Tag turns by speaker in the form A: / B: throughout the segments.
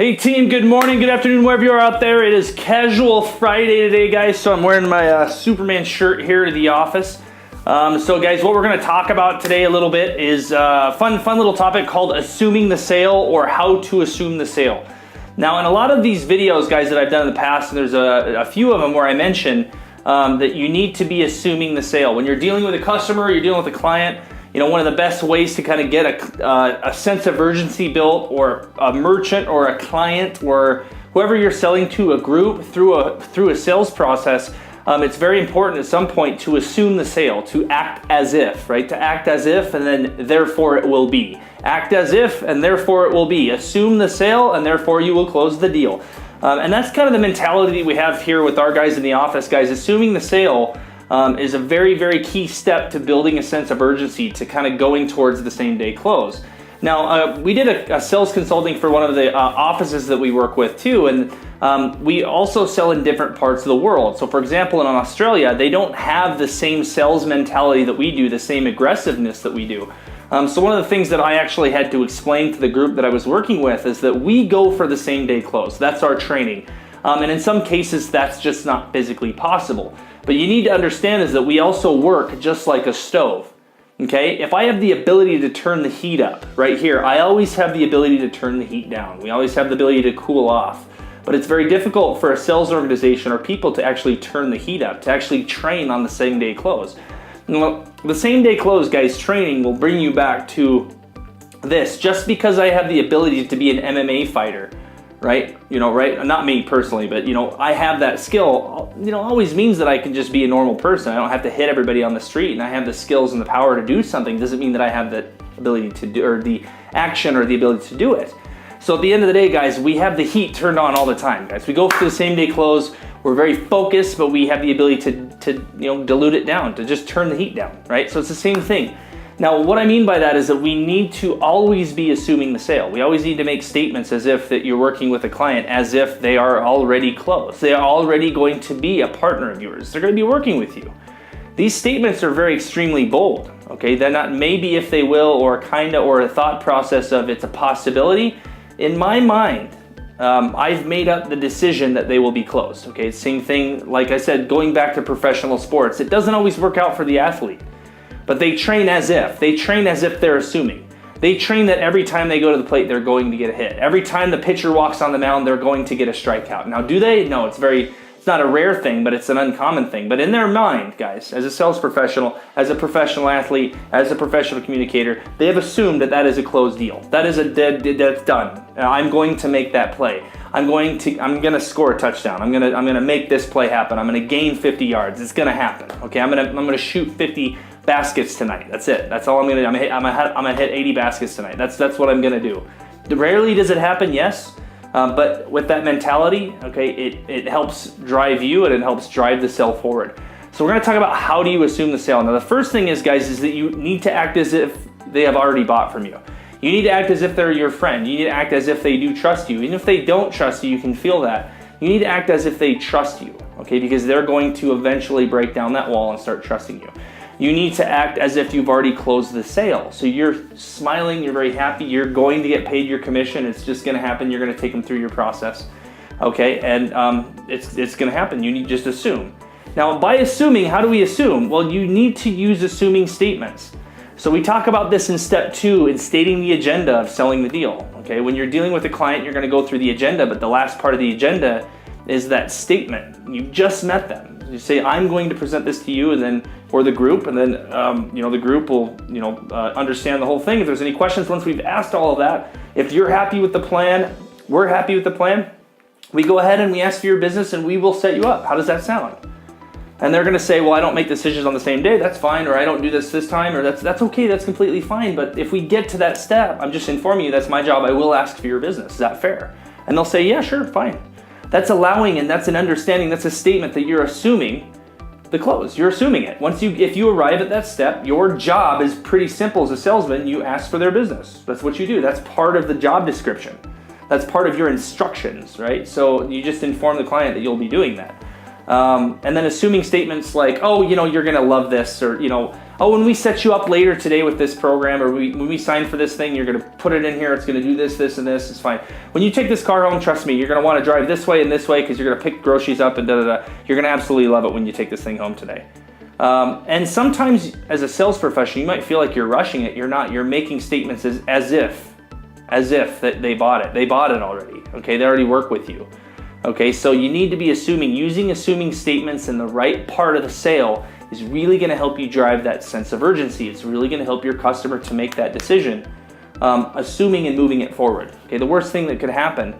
A: Hey team, good morning, good afternoon, wherever you are out there. It is Casual Friday today, guys, so I'm wearing my Superman shirt here to the office. So guys, what we're going to talk about today a little bit is a fun little topic called assuming the sale, or how to assume the sale. Now, in a lot of these videos, guys, that I've done in the past, and there's a few of them where I mention that you need to be assuming the sale. When you're dealing with a customer, you're dealing with a client, you know, one of the best ways to kind of get a sense of urgency built, or a merchant or a client or whoever you're selling to, a group, through a sales process, it's very important at some point to assume the sale, to act as if, right? To act as if, and then therefore it will be. Act as if, and therefore it will be. Assume the sale, and therefore you will close the deal. And that's kind of the mentality we have here with our guys in the office, guys. Assuming the sale is a very, very key step to building a sense of urgency, to kind of going towards the same day close. Now, we did a sales consulting for one of the offices that we work with too, and we also sell in different parts of the world. So for example, in Australia, they don't have the same sales mentality that we do, the same aggressiveness that we do. So one of the things that I actually had to explain to the group that I was working with is that we go for the same day close. That's our training. And in some cases, that's just not physically possible. But you need to understand is that we also work just like a stove. Okay, if I have the ability to turn the heat up right here, I always have the ability to turn the heat down. We always have the ability to cool off. But it's very difficult for a sales organization or people to actually turn the heat up, to actually train on the same day close. Well, the same day close, guys, training will bring you back to this. Just because I have the ability to be an MMA fighter, right? You know, right? Not me personally, but you know, I have that skill, you know, always means that I can just be a normal person. I don't have to hit everybody on the street, and I have the skills and the power to do something. Doesn't mean that I have the ability to do, or the action or the ability to do it. So at the end of the day, guys, we have the heat turned on all the time, guys. We go for the same day close. We're very focused, but we have the ability to you know, dilute it down, to just turn the heat down, right? So it's the same thing. Now, what I mean by that is that we need to always be assuming the sale. We always need to make statements as if that you're working with a client, as if they are already close. They are already going to be a partner of yours. They're going to be working with you. These statements are very extremely bold, okay? They're not maybe if they will, or kind of, or a thought process of it's a possibility. In my mind, I've made up the decision that they will be closed, okay? Same thing, like I said, going back to professional sports. It doesn't always work out for the athlete. But they train as if. They train as if they're assuming. They train that every time they go to the plate, they're going to get a hit. Every time the pitcher walks on the mound, they're going to get a strikeout. Now, do they? No, it's not a rare thing, but it's an uncommon thing. But in their mind, guys, as a sales professional, as a professional athlete, as a professional communicator, they have assumed that that is a closed deal. That is that's done. I'm going to make that play. I'm going to score a touchdown. I'm going to make this play happen. I'm going to gain 50 yards. It's going to happen. Okay, I'm going to shoot 50 baskets tonight. That's it. That's all I'm gonna do. I'm gonna hit 80 baskets tonight. That's what I'm gonna do. Rarely does it happen, yes, but with that mentality, okay, it helps drive you, and it helps drive the sale forward. So we're gonna talk about how do you assume the sale. Now, the first thing is, guys, is that you need to act as if they have already bought from you. You need to act as if they're your friend. You need to act as if they do trust you. Even if they don't trust you, you can feel that. You need to act as if they trust you, okay, because they're going to eventually break down that wall and start trusting you. You need to act as if you've already closed the sale. So you're smiling, you're very happy, you're going to get paid your commission. It's just gonna happen. You're gonna take them through your process, okay? And it's gonna happen. You need to just assume. Now, by assuming, how do we assume? Well, you need to use assuming statements. So we talk about this in step 2 in stating the agenda of selling the deal, okay? When you're dealing with a client, you're gonna go through the agenda, but the last part of the agenda is that statement. You just met them. You say, I'm going to present this to you, and then, or the group, and then you know, the group will understand the whole thing. If there's any questions, once we've asked all of that, if you're happy with the plan, we're happy with the plan, we go ahead and we ask for your business, and we will set you up. How does that sound? And they're going to say, well, I don't make decisions on the same day. That's fine. Or I don't do this time. Or that's okay. That's completely fine. But if we get to that step, I'm just informing you that's my job. I will ask for your business. Is that fair? And they'll say, yeah, sure, fine. That's allowing, and that's an understanding. That's a statement that you're assuming the close. You're assuming it. If you arrive at that step, your job is pretty simple as a salesman. You ask for their business. That's what you do. That's part of the job description. That's part of your instructions, right? So you just inform the client that you'll be doing that. And then assuming statements like, oh, you know, you're going to love this, or, you know, oh, when we set you up later today with this program, or when we sign for this thing, you're gonna put it in here, it's gonna do this, this, and this, it's fine. When you take this car home, trust me, you're gonna wanna drive this way and this way because you're gonna pick groceries up and da-da-da. You're gonna absolutely love it when you take this thing home today. And sometimes as a sales professional, you might feel like you're rushing it. You're not. You're making statements as if that they bought it. They bought it already. Okay, they already work with you. Okay, so you need to be using assuming statements in the right part of the sale is really going to help you drive that sense of urgency. It's really going to help your customer to make that decision, assuming and moving it forward. Okay, the worst thing that could happen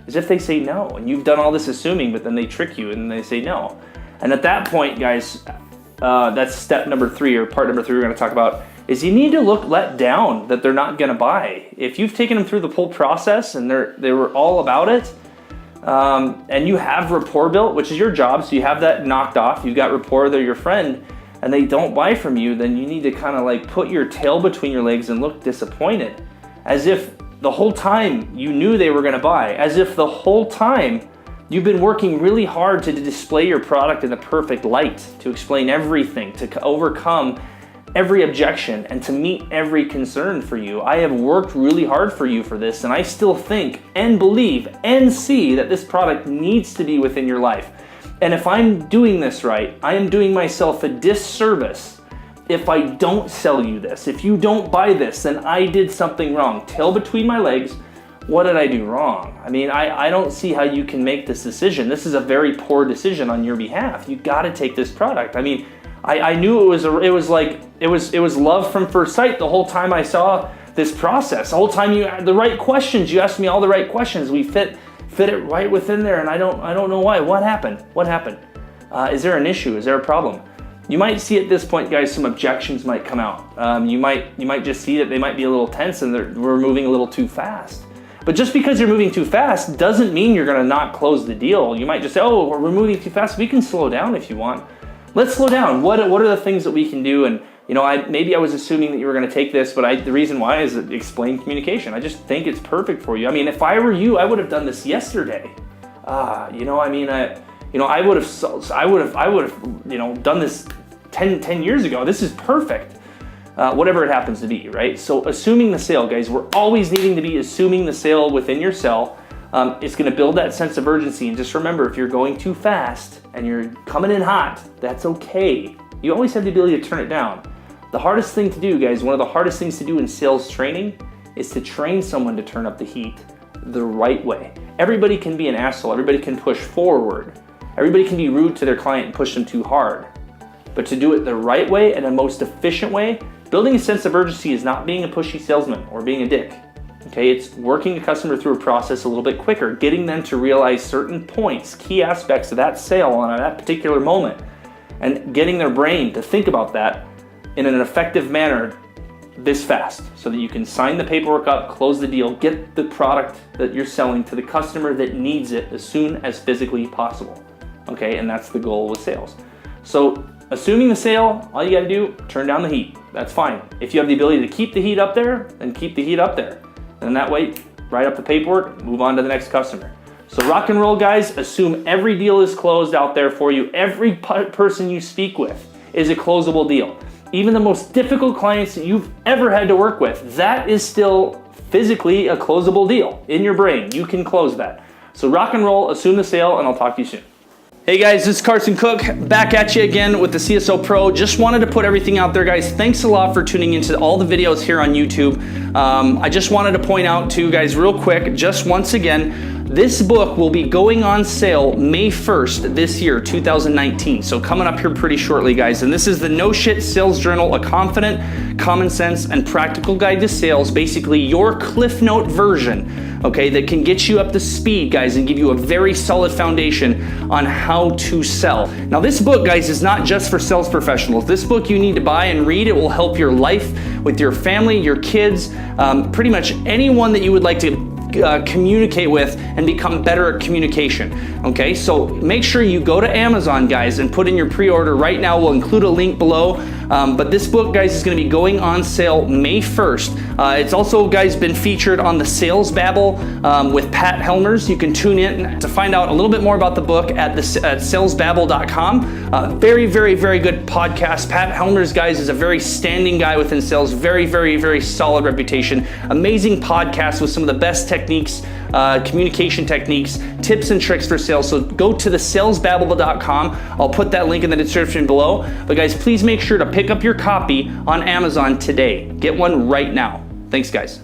A: is if they say no, and you've done all this assuming, but then they trick you and they say no. And at that point, guys, that's step number 3, or part number 3 we're going to talk about, is you need to look let down that they're not going to buy. If you've taken them through the whole process and they were all about it, and you have rapport built, which is your job, so you have that knocked off, you've got rapport, they're your friend, and they don't buy from you, then you need to kind of like put your tail between your legs and look disappointed, as if the whole time you knew they were going to buy, as if the whole time you've been working really hard to display your product in the perfect light, to explain everything, to overcome every objection, and to meet every concern for you. I have worked really hard for you for this, and I still think and believe and see that this product needs to be within your life. And if I'm doing this right, I am doing myself a disservice if I don't sell you this. If you don't buy this, then I did something wrong. Tail between my legs. What did I do wrong? I mean, I don't see how you can make this decision. This is a very poor decision on your behalf. You got to take this product. I mean, I knew it was love from first sight the whole time I saw this process. The whole time you had the right questions. You asked me all the right questions. We fit it right within there, and I don't know why. What happened? What happened? Is there an issue? Is there a problem? You might see at this point, guys, some objections might come out. You might just see that they might be a little tense and we're moving a little too fast. But just because you're moving too fast doesn't mean you're going to not close the deal. You might just say, oh, we're moving too fast. We can slow down if you want. Let's slow down. What are the things that we can do? And maybe I was assuming that you were going to take this, but the reason why is explain communication. I just think it's perfect for you. I mean, if I were you, I would have done this yesterday. I would have done this 10 years ago. This is perfect. Whatever it happens to be, right? So assuming the sale, guys, we're always needing to be assuming the sale within your sale. It's going to build that sense of urgency. And just remember, if you're going too fast and you're coming in hot, that's okay. You always have the ability to turn it down. The hardest thing to do, guys, one of the hardest things to do in sales training is to train someone to turn up the heat the right way. Everybody can be an asshole. Everybody can push forward. Everybody can be rude to their client and push them too hard. But to do it the right way and the most efficient way, building a sense of urgency is not being a pushy salesman or being a dick. Okay, it's working a customer through a process a little bit quicker, getting them to realize certain points, key aspects of that sale on that particular moment, and getting their brain to think about that in an effective manner this fast so that you can sign the paperwork up, close the deal, get the product that you're selling to the customer that needs it as soon as physically possible. Okay, and that's the goal with sales. So assuming the sale, all you got to do, turn down the heat. That's fine. If you have the ability to keep the heat up there, then keep the heat up there. And that way, write up the paperwork, move on to the next customer. So rock and roll, guys. Assume every deal is closed out there for you. Every person you speak with is a closable deal. Even the most difficult clients that you've ever had to work with, that is still physically a closable deal in your brain. You can close that. So rock and roll, assume the sale, and I'll talk to you soon. Hey guys, this is Carson Cook, back at you again with the CSO Pro. Just wanted to put everything out there, guys. Thanks a lot for tuning into all the videos here on YouTube. I just wanted to point out to you guys real quick, just once again, this book will be going on sale May 1st this year, 2019. So coming up here pretty shortly, guys. And this is the No Shit Sales Journal, a confident, common sense, and practical guide to sales. Basically your Cliff Note version, okay, that can get you up to speed, guys, and give you a very solid foundation on how to sell. Now this book, guys, is not just for sales professionals. This book you need to buy and read. It will help your life with your family, your kids, pretty much anyone that you would like to communicate with and become better at communication. Okay, so make sure you go to Amazon, guys, and put in your pre-order right now. We'll include a link below. But this book, guys, is going to be going on sale May 1st. It's also, guys, been featured on the Sales Babble with Pat Helmers. You can tune in to find out a little bit more about the book at salesbabble.com. Very, very, very good podcast. Pat Helmers, guys, is a very standing guy within sales. Very, very, very solid reputation. Amazing podcast with some of the best techniques, communication techniques, tips and tricks for sales. So go to the salesbabble.com. I'll put that link in the description below. But guys, please make sure to pick up your copy on Amazon today. Get one right now. Thanks, guys.